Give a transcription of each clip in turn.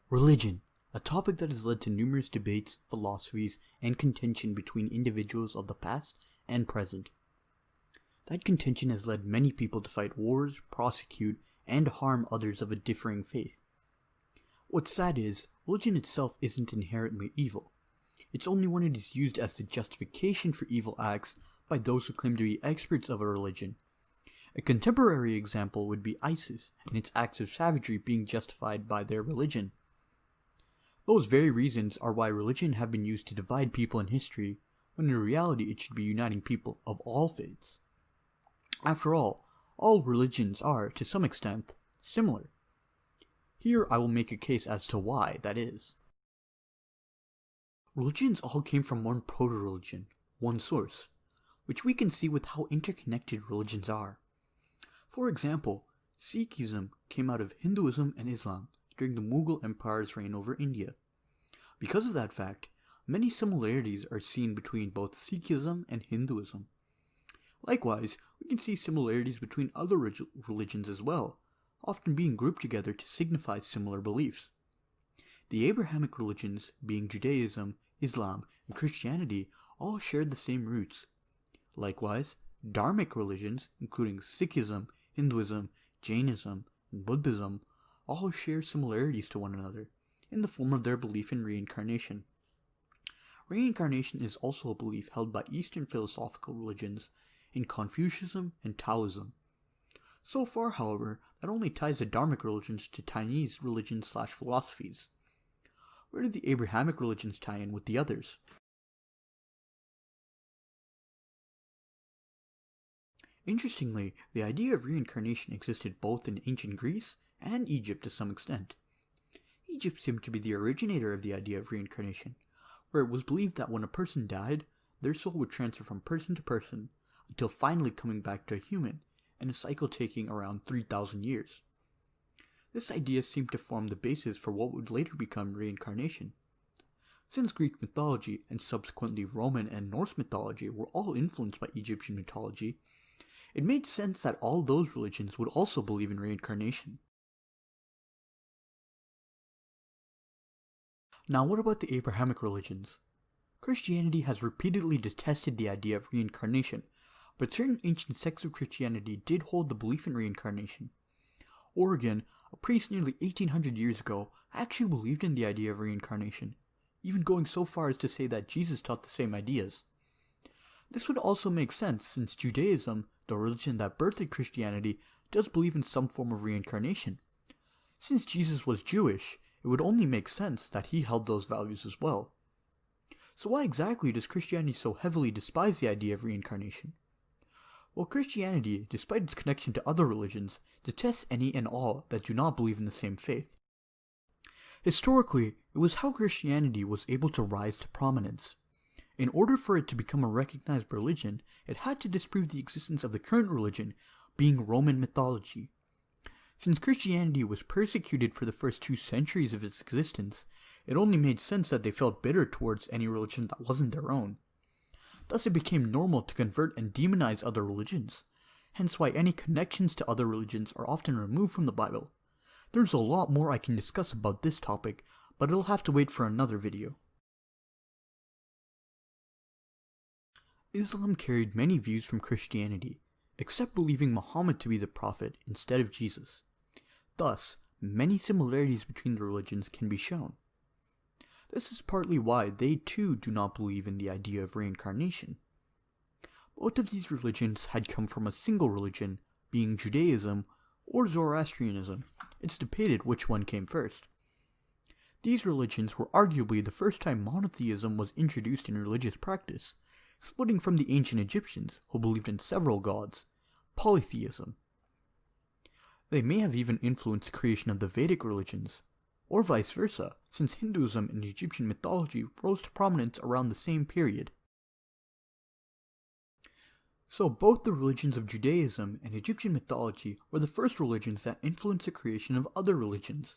Religion, a topic that has led to numerous debates, philosophies, and contention between individuals of the past and present. That contention has led many people to fight wars, prosecute, and harm others of a differing faith. What's sad is, religion itself isn't inherently evil. It's only when it is used as the justification for evil acts by those who claim to be experts of a religion. A contemporary example would be ISIS and its acts of savagery being justified by their religion. Those very reasons are why religion have been used to divide people in history, when in reality it should be uniting people of all faiths. After all religions are, to some extent, similar. Here I will make a case as to why that is. Religions all came from one proto-religion, one source, which we can see with how interconnected religions are. For example, Sikhism came out of Hinduism and Islam during the Mughal Empire's reign over India. Because of that fact, many similarities are seen between both Sikhism and Hinduism. Likewise, we can see similarities between other religions as well, often being grouped together to signify similar beliefs. The Abrahamic religions, being Judaism, Islam, and Christianity, all shared the same roots. Likewise, Dharmic religions, including Sikhism, Hinduism, Jainism, and Buddhism, all share similarities to one another, in the form of their belief in reincarnation. Reincarnation is also a belief held by Eastern philosophical religions in Confucianism and Taoism. So far, however, that only ties the Dharmic religions to Chinese religions/philosophies. Where do the Abrahamic religions tie in with the others? Interestingly, the idea of reincarnation existed both in ancient Greece and Egypt to some extent. Egypt seemed to be the originator of the idea of reincarnation, where it was believed that when a person died, their soul would transfer from person to person, until finally coming back to a human, in a cycle taking around 3,000 years. This idea seemed to form the basis for what would later become reincarnation. Since Greek mythology and subsequently Roman and Norse mythology were all influenced by Egyptian mythology, it made sense that all those religions would also believe in reincarnation. Now what about the Abrahamic religions? Christianity has repeatedly detested the idea of reincarnation, but certain ancient sects of Christianity did hold the belief in reincarnation. Origen, a priest nearly 1800 years ago, actually believed in the idea of reincarnation, even going so far as to say that Jesus taught the same ideas. This would also make sense since Judaism, the religion that birthed Christianity, does believe in some form of reincarnation. Since Jesus was Jewish, it would only make sense that he held those values as well. So why exactly does Christianity so heavily despise the idea of reincarnation? Well, Christianity, despite its connection to other religions, detests any and all that do not believe in the same faith. Historically, it was how Christianity was able to rise to prominence. In order for it to become a recognized religion, it had to disprove the existence of the current religion, being Roman mythology. Since Christianity was persecuted for the first 2 centuries of its existence, it only made sense that they felt bitter towards any religion that wasn't their own. Thus it became normal to convert and demonize other religions, hence why any connections to other religions are often removed from the Bible. There's a lot more I can discuss about this topic, but it'll have to wait for another video. Islam carried many views from Christianity, except believing Muhammad to be the prophet instead of Jesus. Thus, many similarities between the religions can be shown. This is partly why they too do not believe in the idea of reincarnation. Both of these religions had come from a single religion, being Judaism or Zoroastrianism. It's debated which one came first. These religions were arguably the first time monotheism was introduced in religious practice, splitting from the ancient Egyptians, who believed in several gods, polytheism. They may have even influenced the creation of the Vedic religions, or vice versa, since Hinduism and Egyptian mythology rose to prominence around the same period. So both the religions of Judaism and Egyptian mythology were the first religions that influenced the creation of other religions.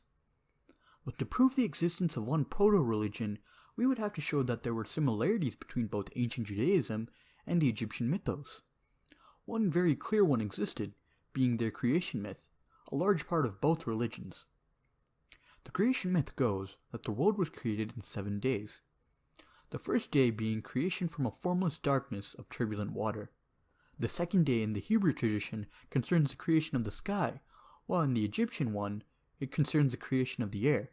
But to prove the existence of one proto-religion, we would have to show that there were similarities between both ancient Judaism and the Egyptian mythos. One very clear one existed, being their creation myth, a large part of both religions. The creation myth goes that the world was created in 7 days. The first day being creation from a formless darkness of turbulent water. The second day in the Hebrew tradition concerns the creation of the sky, while in the Egyptian one, it concerns the creation of the air.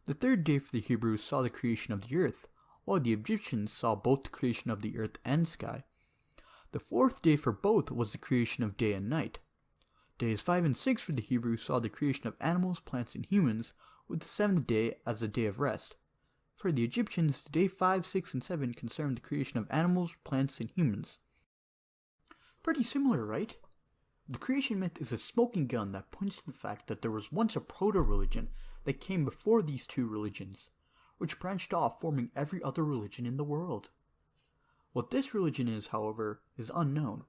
The third day for the Hebrews saw the creation of the earth, while the Egyptians saw both the creation of the earth and sky. The fourth day for both was the creation of day and night. Days 5 and 6 for the Hebrews saw the creation of animals, plants, and humans, with the seventh day as a day of rest. For the Egyptians, day 5, 6, and 7 concerned the creation of animals, plants, and humans. Pretty similar, right? The creation myth is a smoking gun that points to the fact that there was once a proto-religion that came before these two religions, which branched off, forming every other religion in the world. What this religion is, however, is unknown.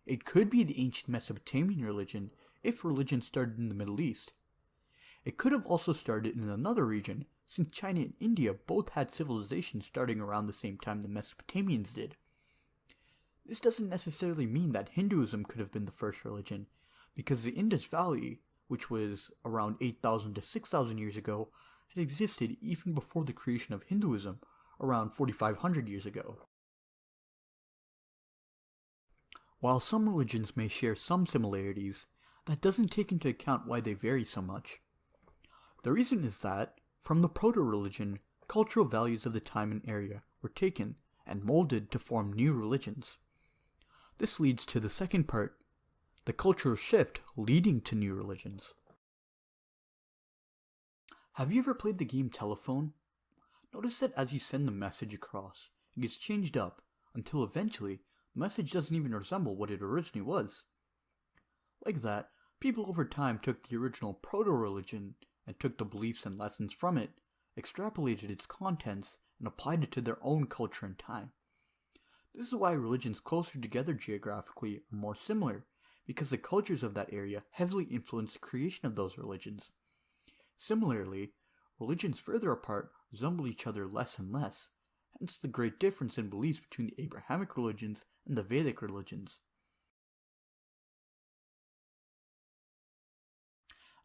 It could be the ancient Mesopotamian religion if religion started in the Middle East. It could have also started in another region, since China and India both had civilizations starting around the same time the Mesopotamians did. This doesn't necessarily mean that Hinduism could have been the first religion, because the Indus Valley, which was around 8,000 to 6,000 years ago, had existed even before the creation of Hinduism, around 4,500 years ago. While some religions may share some similarities, that doesn't take into account why they vary so much. The reason is that, from the proto-religion, cultural values of the time and area were taken and molded to form new religions. This leads to the second part, the cultural shift leading to new religions. Have you ever played the game Telephone? Notice that as you send the message across, it gets changed up until eventually the message doesn't even resemble what it originally was. Like that, people over time took the original proto-religion and took the beliefs and lessons from it, extrapolated its contents, and applied it to their own culture and time. This is why religions closer together geographically are more similar, because the cultures of that area heavily influence the creation of those religions. Similarly, religions further apart resemble each other less and less, hence the great difference in beliefs between the Abrahamic religions and the Vedic religions.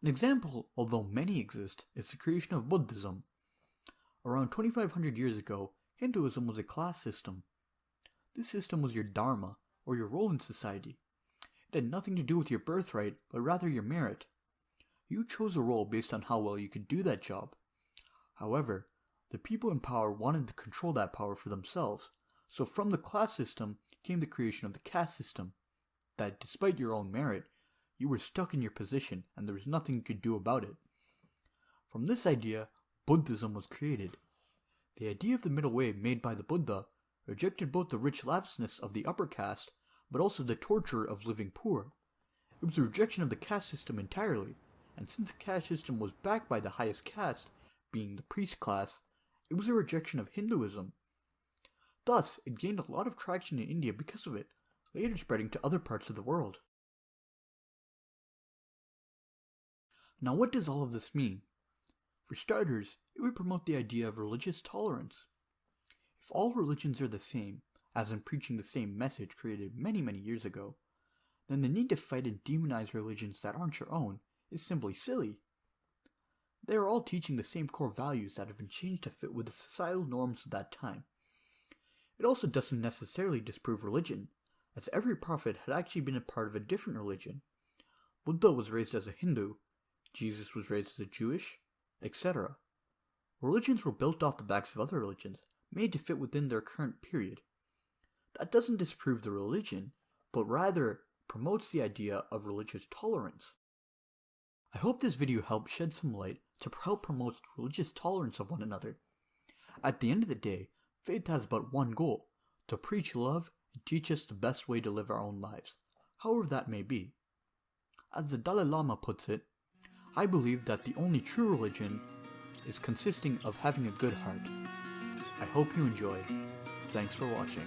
An example, although many exist, is the creation of Buddhism. Around 2,500 years ago, Hinduism was a class system. This system was your dharma, or your role in society. It had nothing to do with your birthright, but rather your merit. You chose a role based on how well you could do that job. However, the people in power wanted to control that power for themselves, so from the class system came the creation of the caste system, that despite your own merit, you were stuck in your position and there was nothing you could do about it. From this idea, Buddhism was created. The idea of the middle way made by the Buddha rejected both the rich lavishnesses of the upper caste, but also the torture of living poor. It was a rejection of the caste system entirely, and since the caste system was backed by the highest caste, being the priest class, it was a rejection of Hinduism. Thus, it gained a lot of traction in India because of it, later spreading to other parts of the world. Now, what does all of this mean? For starters, it would promote the idea of religious tolerance. If all religions are the same, as in preaching the same message created many, many years ago, then the need to fight and demonize religions that aren't your own is simply silly. They are all teaching the same core values that have been changed to fit with the societal norms of that time. It also doesn't necessarily disprove religion, as every prophet had actually been a part of a different religion. Buddha was raised as a Hindu, Jesus was raised as a Jewish, etc. Religions were built off the backs of other religions, made to fit within their current period. That doesn't disprove the religion, but rather promotes the idea of religious tolerance. I hope this video helped shed some light to help promote religious tolerance of one another. At the end of the day, faith has but one goal, to preach love and teach us the best way to live our own lives, however that may be. As the Dalai Lama puts it, I believe that the only true religion is consisting of having a good heart. I hope you enjoyed. Thanks for watching.